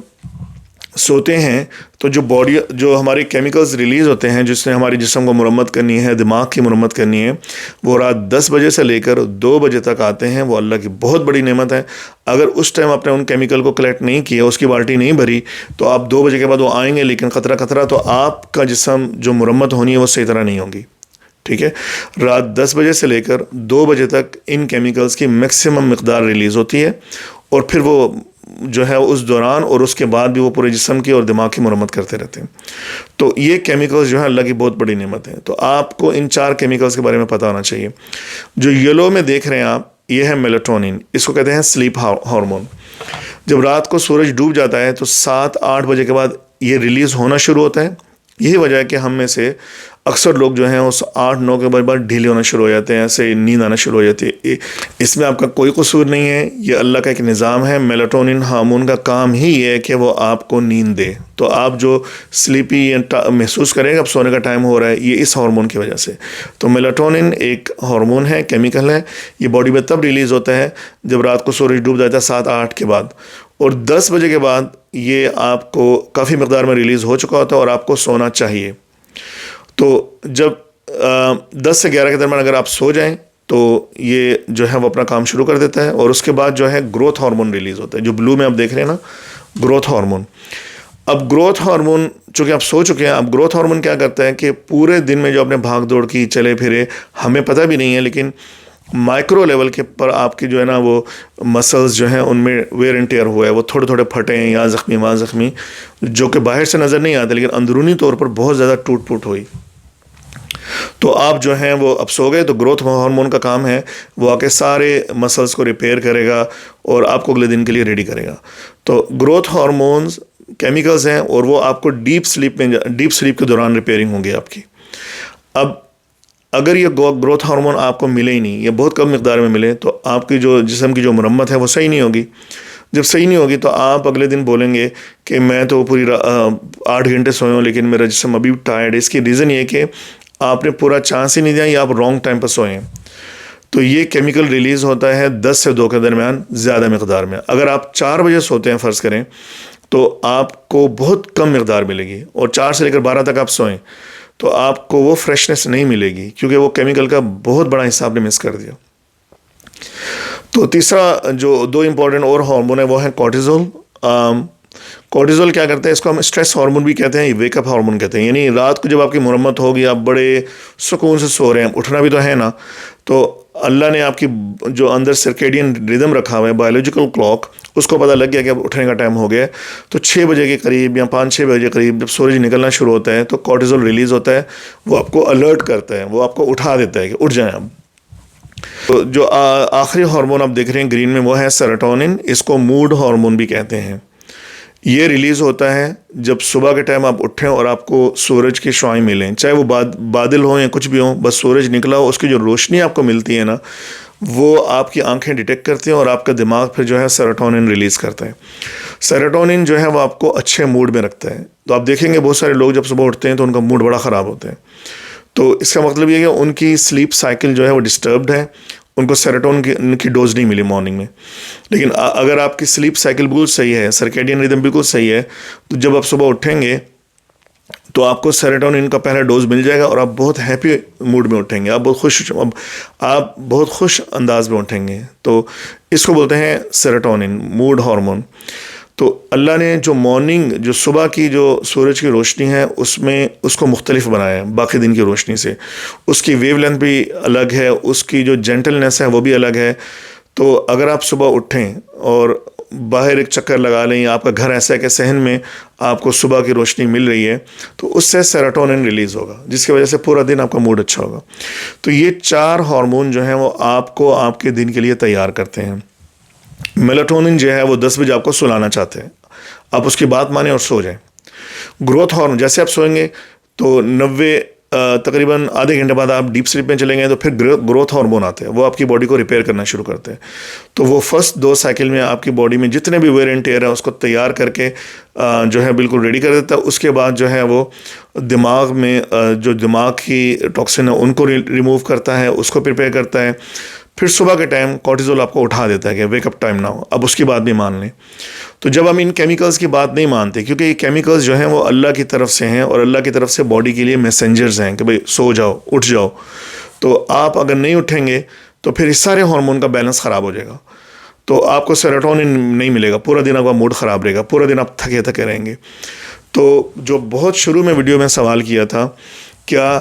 سوتے ہیں تو جو ہمارے کیمیکلز ریلیز ہوتے ہیں جس نے ہمارے جسم کو مرمت کرنی ہے، دماغ کی مرمت کرنی ہے، وہ رات 10 بجے سے لے کر 2 بجے تک آتے ہیں. وہ اللہ کی بہت بڑی نعمت ہے. اگر اس ٹائم آپ نے ان کیمیکل کو کلیکٹ نہیں کیا، اس کی بالٹی نہیں بھری، تو آپ 2 بجے کے بعد وہ آئیں گے، لیکن خطرہ تو آپ کا جسم جو مرمت ہونی ہے وہ صحیح طرح نہیں ہوگی. ٹھیک ہے، رات 10 بجے سے لے کر 2 بجے تک ان کیمیکلز کی میکسیمم مقدار ریلیز ہوتی ہے، اور پھر وہ جو ہے اس دوران اور اس کے بعد بھی وہ پورے جسم کی اور دماغ کی مرمت کرتے رہتے ہیں. تو یہ کیمیکلز جو ہے اللہ کی بہت بڑی نعمت ہے. تو آپ کو ان 4 کیمیکلز کے بارے میں پتہ ہونا چاہیے. جو یلو میں دیکھ رہے ہیں آپ، یہ ہے میلاٹونن، اس کو کہتے ہیں سلیپ ہارمون. جب رات کو سورج ڈوب جاتا ہے تو 7-8 بجے کے بعد یہ ریلیز ہونا شروع ہوتا ہے. یہی وجہ ہے کہ ہم میں سے اکثر لوگ جو ہیں اس 8-9 کے بعد ڈھیلے ہونا شروع ہو جاتے ہیں، ایسے نیند آنا شروع ہو جاتی ہے. اس میں آپ کا کوئی قصور نہیں ہے، یہ اللہ کا ایک نظام ہے. میلاٹونن ہارمون کا کام ہی یہ ہے کہ وہ آپ کو نیند دے. تو آپ جو سلیپی محسوس کریں گے اب سونے کا ٹائم ہو رہا ہے، یہ اس ہارمون کی وجہ سے. تو میلاٹونن ایک ہارمون ہے، کیمیکل ہے. یہ باڈی میں تب ریلیز ہوتا ہے جب رات کو سورج ڈوب جاتا ہے 7-8 کے بعد، اور 10 بجے کے بعد یہ آپ کو کافی مقدار میں ریلیز ہو چکا ہوتا ہے اور آپ کو سونا چاہیے. تو جب 10 سے 11 کے درمیان اگر آپ سو جائیں تو یہ جو ہے وہ اپنا کام شروع کر دیتا ہے. اور اس کے بعد جو ہے گروتھ ہارمون ریلیز ہوتا ہے، جو بلو میں آپ دیکھ رہے ہیں نا، گروتھ ہارمون. اب گروتھ ہارمون چونکہ آپ سو چکے ہیں، اب گروتھ ہارمون کیا کرتا ہے کہ پورے دن میں جو آپ نے بھاگ دوڑ کی، چلے پھرے، ہمیں پتہ بھی نہیں ہے، لیکن مائکرو لیول کے پر آپ کی جو ہے نا وہ مسلز جو ہیں ان میں ویئر اینڈ ٹیئر ہوا ہے، وہ تھوڑے تھوڑے پھٹے ہیں، یہاں زخمی وہاں زخمی، جو کہ باہر سے نظر نہیں آتے لیکن اندرونی طور پر بہت زیادہ ٹوٹ پھوٹ ہوئی. تو آپ جو ہیں وہ اب سو گئے. تو گروتھ ہارمون کا کام ہے وہ آ کے سارے مسلز کو ریپیئر کرے گا اور آپ کو اگلے دن کے لیے ریڈی کرے گا. تو گروتھ ہارمونز کیمیکلز ہیں اور وہ آپ کو ڈیپ سلیپ کے دوران ریپیئرنگ ہوں گے آپ کی. اب اگر یہ گروتھ ہارمون آپ کو ملے ہی نہیں یا بہت کم مقدار میں ملے تو آپ کی جو جسم کی جو مرمت ہے وہ صحیح نہیں ہوگی. جب صحیح نہیں ہوگی تو آپ اگلے دن بولیں گے کہ میں تو پوری 8 گھنٹے سوئے ہوں لیکن میرا جسم ابھی ٹائرڈ ہے. اس کی ریزن یہ ہے کہ آپ نے پورا چانس ہی نہیں دیا یا آپ رانگ ٹائم پر سوئے ہیں. تو یہ کیمیکل ریلیز ہوتا ہے 10 سے 2 کے درمیان زیادہ مقدار میں. اگر آپ 4 بجے سوتے ہیں فرض کریں تو آپ کو بہت کم مقدار ملے گی، اور 4 سے لے کر 12 تک آپ سوئیں تو آپ کو وہ فریشنس نہیں ملے گی کیونکہ وہ کیمیکل کا بہت بڑا حصہ آپ نے مس کر دیا. تو تیسرا جو 2 امپورٹنٹ اور ہارمون ہے وہ ہے کورٹیزول. کورٹیزول کیا کرتا ہے؟ اس کو ہم اسٹریس ہارمون بھی کہتے ہیں، ویک اپ ہارمون کہتے ہیں. یعنی رات کو جب آپ کی مرمت ہوگی، آپ بڑے سکون سے سو رہے ہیں، اٹھنا بھی تو ہے نا، تو اللہ نے آپ کی جو اندر سرکیڈین ریدم رکھا ہوا ہے، بایولوجیکل کلاک، اس کو پتہ لگ گیا کہ اب اٹھنے کا ٹائم ہو گیا ہے. تو 6 بجے کے قریب یا 5-6 بجے کے قریب جب سورج نکلنا شروع ہوتا ہے تو کورٹیزول ریلیز ہوتا ہے. وہ آپ کو الرٹ کرتا ہے، وہ آپ کو اٹھا دیتا ہے کہ اٹھ جائیں اب. تو جو آخری ہارمون آپ دیکھ رہے ہیں گرین میں وہ ہے سیروٹونن. اس کو موڈ ہارمون بھی کہتے ہیں. یہ ریلیز ہوتا ہے جب صبح کے ٹائم آپ اٹھیں اور آپ کو سورج کی شعائیں ملیں، چاہے وہ بادل ہوں یا کچھ بھی ہوں، بس سورج نکلا ہو، اس کی جو روشنی آپ کو ملتی ہے نا، وہ آپ کی آنکھیں ڈیٹیکٹ کرتی ہیں اور آپ کا دماغ پھر جو ہے سیروٹونن ریلیز کرتا ہے. سیروٹونن جو ہے وہ آپ کو اچھے موڈ میں رکھتا ہے. تو آپ دیکھیں گے بہت سارے لوگ جب صبح اٹھتے ہیں تو ان کا موڈ بڑا خراب ہوتا ہے. تو اس کا مطلب یہ ہے کہ ان کی سلیپ سائیکل جو ہے وہ ڈسٹربڈ ہے، ان کو سیروٹونن کی ڈوز نہیں ملی مارننگ میں. لیکن اگر آپ کی سلیپ سائیکل بالکل صحیح ہے، سرکیڈین ریدم بالکل صحیح ہے، تو جب آپ صبح اٹھیں گے تو آپ کو سیروٹونن کا پہلا ڈوز مل جائے گا اور آپ بہت ہیپی موڈ میں اٹھیں گے، آپ بہت خوش انداز میں اٹھیں گے. تو اس کو بولتے ہیں سیروٹونن، موڈ ہارمون. تو اللہ نے جو مارننگ، جو صبح کی جو سورج کی روشنی ہے، اس کو مختلف بنایا ہے باقی دن کی روشنی سے. اس کی ویو لینتھ بھی الگ ہے، اس کی جو جینٹلنس ہے وہ بھی الگ ہے. تو اگر آپ صبح اٹھیں اور باہر ایک چکر لگا لیں، یا آپ کا گھر ایسا ہے کہ صحن میں آپ کو صبح کی روشنی مل رہی ہے، تو اس سے سیروٹونن ریلیز ہوگا جس کی وجہ سے پورا دن آپ کا موڈ اچھا ہوگا. تو یہ 4 ہارمون جو ہیں وہ آپ کو آپ کے دن کے لیے تیار کرتے ہیں. میلاٹونن جو ہے وہ 10 بجے آپ کو سلانا چاہتے ہیں. آپ اس کی بات مانیں اور سو جائیں. گروتھ ہارمون جیسے آپ سوئیں گے تو 90 تقریباً آدھے گھنٹے بعد آپ ڈیپ سلیپ میں چلیں گے تو پھر گروتھ ہارمون آتے ہیں, وہ آپ کی باڈی کو ریپیئر کرنا شروع کرتے ہیں. تو وہ فرسٹ 2 سائیکل میں آپ کی باڈی میں جتنے بھی ویئر اینڈ ٹیئر ہے اس کو تیار کر کے جو ہے بالکل ریڈی کر دیتا ہے. اس کے بعد جو ہے وہ دماغ میں جو دماغ کی ٹاکسن ہے ان کو ریموو کرتا ہے, اس کو پریپیئر کرتا ہے. پھر صبح کے ٹائم کورٹیزول آپ کو اٹھا دیتا ہے کہ ویک اپ ٹائم نہ ہو, اب اس کی بات بھی مان لیں. تو جب ہم ان کیمیکلز کی بات نہیں مانتے, کیونکہ یہ کیمیکلز جو ہیں وہ اللہ کی طرف سے ہیں اور اللہ کی طرف سے باڈی کے لیے میسنجرز ہیں کہ بھئی سو جاؤ, اٹھ جاؤ. تو آپ اگر نہیں اٹھیں گے تو پھر اس سارے ہارمون کا بیلنس خراب ہو جائے گا, تو آپ کو سیروٹونن نہیں ملے گا, پورا دن آپ کا موڈ خراب رہے گا, پورا دن آپ تھکے تھکے رہیں گے. تو جو بہت شروع میں ویڈیو میں سوال کیا تھا, کیا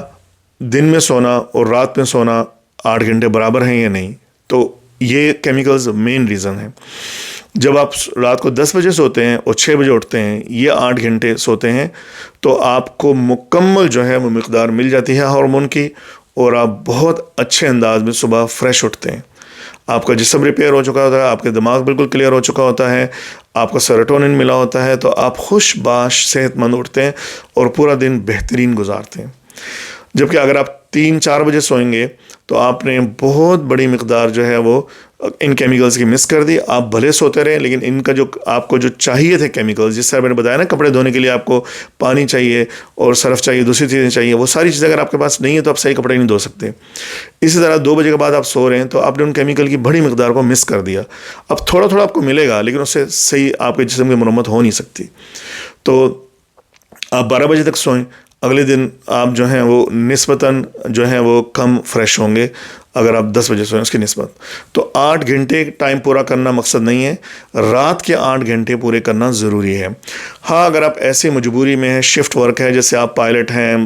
دن میں سونا اور رات میں سونا 8 گھنٹے برابر ہیں یا نہیں, تو یہ کیمیکلز مین ریزن ہیں. جب آپ رات کو 10 بجے سوتے ہیں اور 6 بجے اٹھتے ہیں, یہ 8 گھنٹے سوتے ہیں, تو آپ کو مکمل جو ہے وہ مقدار مل جاتی ہے ہارمون کی, اور آپ بہت اچھے انداز میں صبح فریش اٹھتے ہیں. آپ کا جسم ریپیئر ہو چکا ہوتا ہے, آپ کے دماغ بالکل کلیئر ہو چکا ہوتا ہے, آپ کو سیروٹونن ملا ہوتا ہے, تو آپ خوش باش صحت مند اٹھتے ہیں اور پورا دن بہترین گزارتے ہیں. جبکہ اگر آپ 3-4 بجے سوئیں گے تو آپ نے بہت بڑی مقدار جو ہے وہ ان کیمیکلز کی مس کر دی. آپ بھلے سوتے رہیں لیکن ان کا جو آپ کو جو چاہیے تھے کیمیکلز, جس طرح میں نے بتایا نا کپڑے دھونے کے لیے آپ کو پانی چاہیے اور سرف چاہیے, دوسری چیزیں چاہیے, وہ ساری چیزیں اگر آپ کے پاس نہیں ہے تو آپ صحیح کپڑے نہیں دھو سکتے. اسی طرح 2 بجے کے بعد آپ سو رہے ہیں تو آپ نے ان کیمیکل کی بڑی مقدار کو مس کر دیا. اب تھوڑا تھوڑا آپ کو ملے گا لیکن اس سے صحیح آپ کے جسم کی مرمت ہو نہیں سکتی. تو آپ 12 بجے تک سوئیں, اگلے دن آپ جو ہیں وہ نسبتاً جو ہیں وہ کم فریش ہوں گے اگر آپ 10 بجے سوئیں اس کی نسبت. تو 8 گھنٹے ٹائم پورا کرنا مقصد نہیں ہے, رات کے 8 گھنٹے پورے کرنا ضروری ہے. ہاں اگر آپ ایسی مجبوری میں ہیں, شفٹ ورک ہے, جیسے آپ پائلٹ ہیں,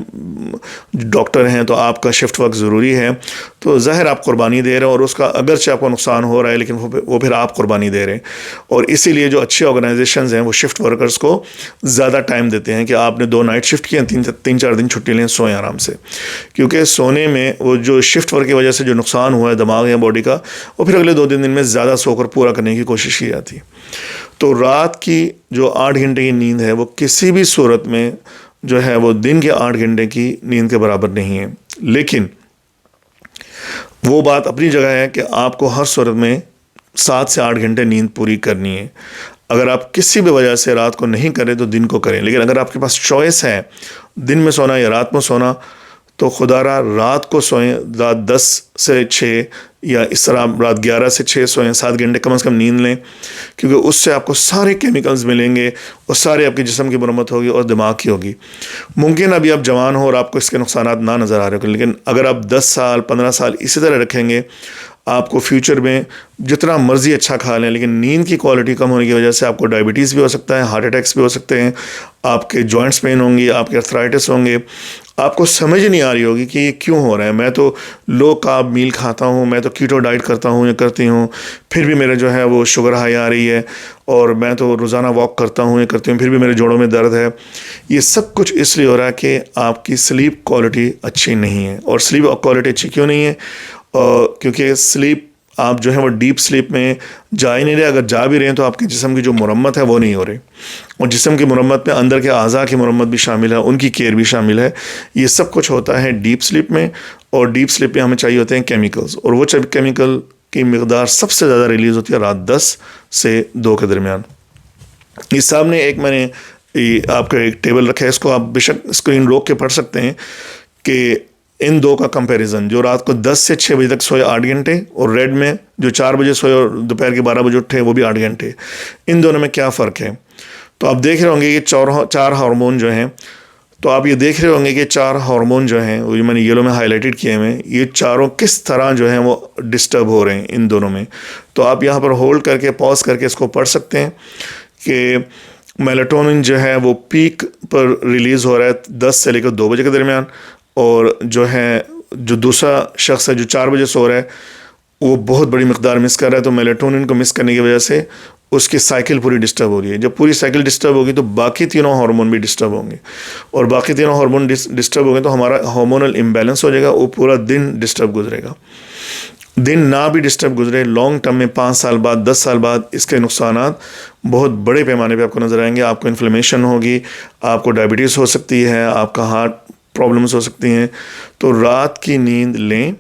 ڈاکٹر ہیں, تو آپ کا شفٹ ورک ضروری ہے, تو ظاہر آپ قربانی دے رہے ہیں اور اس کا اگرچہ آپ کو نقصان ہو رہا ہے لیکن وہ پھر آپ قربانی دے رہے ہیں. اور اسی لیے جو اچھے آرگنائزیشنز ہیں وہ شفٹ ورکرز کو زیادہ ٹائم دیتے ہیں کہ آپ نے 2 نائٹ شفٹ کیا, 3-4 دن چھٹی لیں, سوئیں آرام سے. کیونکہ سونے میں وہ جو شفٹ ورک کی وجہ سے جو نقصان ہوا ہے دماغ یا باڈی کا, وہ پھر اگلے 2 دن میں زیادہ سو کر پورا کرنے کی کوشش کی جاتی ہے. تو رات کی جو 8 گھنٹے کی نیند ہے وہ کسی بھی صورت میں جو ہے وہ دن کے 8 گھنٹے کی نیند کے برابر نہیں ہے. لیکن وہ بات اپنی جگہ ہے کہ آپ کو ہر صورت میں 7 سے 8 گھنٹے نیند پوری کرنی ہے. اگر آپ کسی بھی وجہ سے رات کو نہیں کریں تو دن کو کریں, لیکن اگر آپ کے پاس چوائس ہے دن میں سونا یا رات میں سونا تو خدا را رات کو سوئیں, رات 10 سے 6 یا اس طرح رات 11 سے 6 سوئیں, 7 گھنٹے کم از کم نیند لیں, کیونکہ اس سے آپ کو سارے کیمیکلز ملیں گے اور سارے آپ کے جسم کی مرمت ہوگی اور دماغ کی ہوگی. ممکن ابھی آپ جوان ہو اور آپ کو اس کے نقصانات نہ نظر آ رہے ہو, لیکن اگر آپ 10 سال 15 سال اسی طرح رکھیں گے, آپ کو فیوچر میں جتنا مرضی اچھا کھا لیں لیکن نیند کی کوالٹی کم ہونے کی وجہ سے آپ کو ڈائبٹیز بھی ہو سکتا ہے, ہارٹ اٹیکس بھی ہو سکتے ہیں, آپ کے جوائنٹس پین ہوں گی, آپ کے ارتھرائٹس ہوں گے. آپ کو سمجھ نہیں آ رہی ہوگی کہ یہ کیوں ہو رہا ہے. میں تو لو کارب میل کھاتا ہوں, میں تو کیٹو ڈائٹ کرتا ہوں یا کرتی ہوں, پھر بھی میرے جو ہے وہ شوگر ہائی آ رہی ہے, اور میں تو روزانہ واک کرتا ہوں یا کرتی ہوں, پھر بھی میرے جوڑوں میں درد ہے. یہ سب کچھ اس لیے ہو رہا ہے کہ آپ کی سلیپ کوالٹی اچھی نہیں ہے. اور سلیپ کوالٹی اچھی کیوں نہیں ہے؟ کیونکہ سلیپ آپ جو ہے وہ ڈیپ سلیپ میں جا ہی نہیں رہے. اگر جا بھی رہے ہیں تو آپ کے جسم کی جو مرمت ہے وہ نہیں ہو رہی, اور جسم کی مرمت میں اندر کے اعضاء کی مرمت بھی شامل ہے, ان کی کیئر بھی شامل ہے. یہ سب کچھ ہوتا ہے ڈیپ سلیپ میں, اور ڈیپ سلیپ میں ہمیں چاہیے ہوتے ہیں کیمیکلز, اور وہ کیمیکل کی مقدار سب سے زیادہ ریلیز ہوتی ہے رات 10 سے 2 کے درمیان. اس سامنے ایک میں نے آپ کا ایک ٹیبل رکھا ہے, اس کو آپ بے شک اسکرین روک کے پڑھ سکتے ہیں کہ ان 2 کا کمپیریزن, جو رات کو 10 سے 6 بجے تک سوئے 8 گھنٹے, اور ریڈ میں جو 4 بجے سوئے اور دوپہر کے 12 بجے اٹھے وہ بھی 8 گھنٹے, ان دونوں میں کیا فرق ہے؟ تو آپ دیکھ رہے ہوں گے یہ 4 ہارمون جو ہیں, تو آپ یہ دیکھ رہے ہوں گے کہ 4 ہارمون جو ہیں وہ میں نے یلو میں ہائی لائٹڈ کیے ہیں, یہ چاروں کس طرح جو ہیں وہ ڈسٹرب ہو رہے ہیں ان دونوں میں. تو آپ یہاں پر ہولڈ کر کے پاز کر کے اس کو پڑھ سکتے ہیں کہ میلاٹونن جو ہے وہ پیک پر ریلیز ہو رہا ہے 10 سے لے کر 2 بجے کے درمیان, اور جو دوسرا شخص ہے جو 4 بجے سو رہا ہے وہ بہت بڑی مقدار مس کر رہا ہے. تو میلاٹونن کو مس کرنے کی وجہ سے اس کی سائیکل پوری ڈسٹرب ہو رہی ہے. جب پوری سائیکل ڈسٹرب ہوگی تو باقی تینوں ہارمون بھی ڈسٹرب ہوں گے, اور باقی تینوں ہارمون ڈسٹرب ہوں گے تو ہمارا ہارمونل امبیلنس ہو جائے گا, وہ پورا دن ڈسٹرب گزرے گا. دن نہ بھی ڈسٹرب گزرے، لانگ ٹرم میں 5 سال بعد 10 سال بعد اس کے نقصانات بہت بڑے پیمانے پہ آپ کو نظر آئیں گے. آپ کو انفلیمیشن ہوگی، آپ کو ڈائبٹیز ہو سکتی ہے، آپ کا ہارٹ پرابلمس ہو سکتی ہیں. تو رات کی نیند لیں.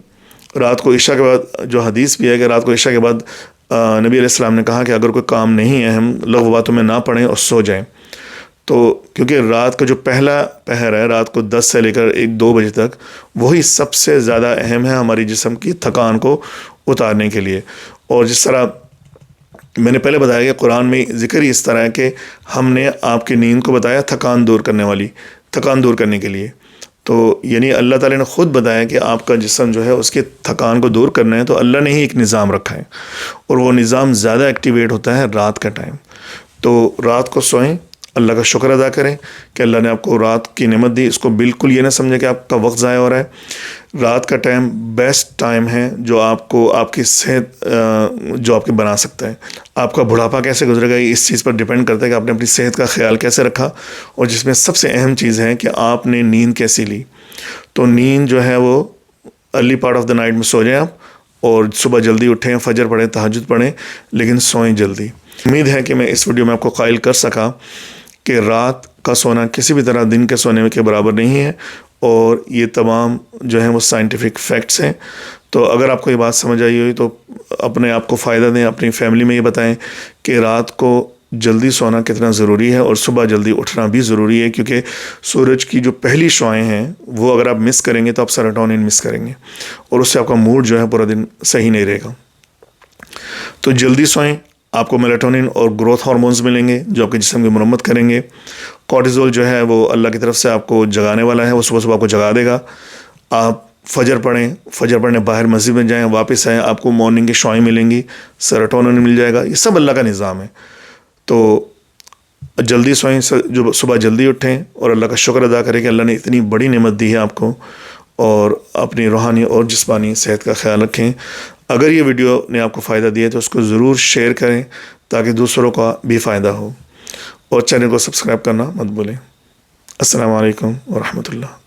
رات کو عشاء کے بعد جو حدیث بھی ہے کہ رات کو عشاء کے بعد نبی علیہ السلام نے کہا کہ اگر کوئی کام نہیں اہم لغو باتوں میں نہ پڑھیں اور سو جائیں. تو کیونکہ رات کا جو پہلا پہر ہے، رات کو 10 سے لے کر 1-2 بجے تک، وہی سب سے زیادہ اہم ہے ہماری جسم کی تھکان کو اتارنے کے لیے. اور جس طرح میں نے پہلے بتایا کہ قرآن میں ذکر ہی اس طرح ہے کہ ہم نے آپ کی نیند کو بتایا تھکان دور کرنے کے لیے. تو یعنی اللہ تعالیٰ نے خود بتایا کہ آپ کا جسم جو ہے اس کی تھکان کو دور کرنا ہے، تو اللہ نے ہی ایک نظام رکھا ہے، اور وہ نظام زیادہ ایکٹیویٹ ہوتا ہے رات کا ٹائم. تو رات کو سوئیں، اللہ کا شکر ادا کریں کہ اللہ نے آپ کو رات کی نعمت دی. اس کو بالکل یہ نہ سمجھیں کہ آپ کا وقت ضائع ہو رہا ہے. رات کا ٹائم بیسٹ ٹائم ہے جو آپ کو آپ کی صحت جو آپ کی بنا سکتا ہے. آپ کا بڑھاپا کیسے گزرے گا یہ اس چیز پر ڈیپینڈ کرتا ہے کہ آپ نے اپنی صحت کا خیال کیسے رکھا، اور جس میں سب سے اہم چیز ہے کہ آپ نے نیند کیسی لی. تو نیند جو ہے وہ early part of the night میں سو جائیں آپ، اور صبح جلدی اٹھیں، فجر پڑھیں، تہجد پڑھیں، لیکن سوئیں جلدی. امید ہے کہ میں اس ویڈیو میں آپ کو قائل کر سکا کہ رات کا سونا کسی بھی طرح دن کے سونے کے برابر نہیں ہے، اور یہ تمام جو ہیں وہ سائنٹیفک فیکٹس ہیں. تو اگر آپ کو یہ بات سمجھ آئی ہوئی تو اپنے آپ کو فائدہ دیں، اپنی فیملی میں یہ بتائیں کہ رات کو جلدی سونا کتنا ضروری ہے اور صبح جلدی اٹھنا بھی ضروری ہے، کیونکہ سورج کی جو پہلی شعاعیں ہیں وہ اگر آپ مس کریں گے تو آپ سیروٹونن مس کریں گے، اور اس سے آپ کا موڈ جو ہے پورا دن صحیح نہیں رہے گا. تو جلدی سوئیں، آپ کو میلاٹونن اور گروتھ ہارمونز ملیں گے جو آپ کے جسم کی مرمت کریں گے. کورٹیزول جو ہے وہ اللہ کی طرف سے آپ کو جگانے والا ہے، وہ صبح صبح آپ کو جگا دے گا. آپ فجر پڑھیں، فجر پڑھنے باہر مسجد میں جائیں، واپس آئیں، آپ کو مارننگ کی شعاعیں ملیں گی، سیروٹونن مل جائے گا. یہ سب اللہ کا نظام ہے. تو جلدی سوئیں، جو صبح جلدی اٹھیں، اور اللہ کا شکر ادا کریں کہ اللہ نے اتنی بڑی نعمت دی ہے آپ کو، اور اپنی روحانی اور جسمانی صحت کا خیال رکھیں. اگر یہ ویڈیو نے آپ کو فائدہ دیا ہے تو اس کو ضرور شیئر کریں تاکہ دوسروں کا بھی فائدہ ہو، اور چینل کو سبسکرائب کرنا مت بھولیں. السلام علیکم ورحمۃ اللہ.